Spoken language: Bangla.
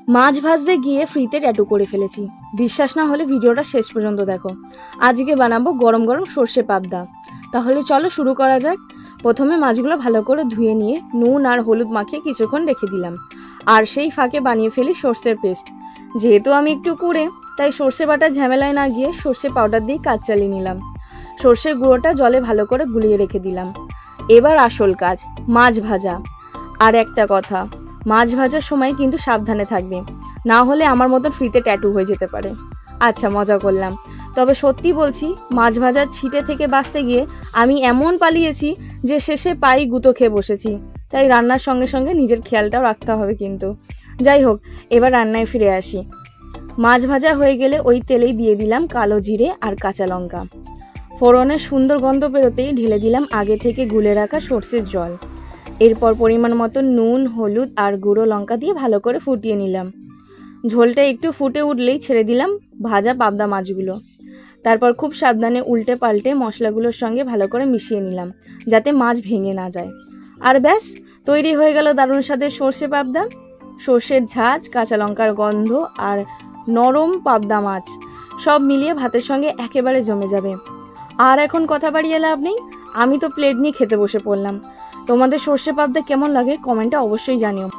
মাছ ভাজতে গিয়ে ফ্রিতে ট্যাটু করে ফেলেছি। বিশ্বাস না হলে ভিডিওটা শেষ পর্যন্ত দেখো। আজকে বানাবো গরম গরম সর্ষে পাবদা। তাহলে চলো শুরু করা যাক। প্রথমে মাছগুলো ভালো করে ধুয়ে নিয়ে নুন আর হলুদ মাখিয়ে কিছুক্ষণ রেখে দিলাম। আর সেই ফাঁকে বানিয়ে ফেলি সর্ষের পেস্ট। যেহেতু আমি একটু কুড়ে, তাই সর্ষে বাটা ঝামেলায় না গিয়ে সর্ষে পাউডার দিয়ে কাজ চালিয়ে নিলাম। সর্ষের গুঁড়োটা জলে ভালো করে গুলিয়ে রেখে দিলাম। এবার আসল কাজ, মাছ ভাজা। আর একটা কথা, মাছ ভাজার সময় কিন্তু সাবধানে থাকবে, না হলে আমার মতন ফ্রিতে ট্যাটু হয়ে যেতে পারে। আচ্ছা, মজা করলাম। তবে সত্যি বলছি, মাছ ভাজার ছিটে থেকে বাঁচতে গিয়ে আমি এমন পালিয়েছি যে শেষে পাই গুঁতো খেয়ে বসেছি। তাই রান্নার সঙ্গে সঙ্গে নিজের খেয়ালটাও রাখতে হবে কিন্তু। যাই হোক, এবার রান্নায় ফিরে আসি। মাছ ভাজা হয়ে গেলে ওই তেলেই দিয়ে দিলাম কালো জিরে আর কাঁচা লঙ্কা। ফোড়নের সুন্দর গন্ধ বেরোতেই ঢেলে দিলাম আগে থেকে গুলে রাখা সর্ষের জল। এরপর পরিমাণ মতো নুন, হলুদ আর গুঁড়ো লঙ্কা দিয়ে ভালো করে ফুটিয়ে নিলাম। ঝোলটা একটু ফুটে উঠলেই ছেড়ে দিলাম ভাজা পাবদা মাছগুলো। তারপর খুব সাবধানে উল্টে পাল্টে মশলাগুলোর সঙ্গে ভালো করে মিশিয়ে নিলাম, যাতে মাছ ভেঙে না যায়। আর ব্যাস, তৈরি হয়ে গেল দারুণ স্বাদের সর্ষে পাবদা। সর্ষের ঝাঁজ, কাঁচা লঙ্কার গন্ধ আর নরম পাবদা মাছ সব মিলিয়ে ভাতের সঙ্গে একেবারে জমে যাবে। আর এখন কথা বাড়িয়ে লাভ নেই, আমি তো প্লেট নিয়ে খেতে বসে পড়লাম। তোমাদের সর্ষে পাবদা কেমন লাগে কমেন্টে অবশ্যই জানিও।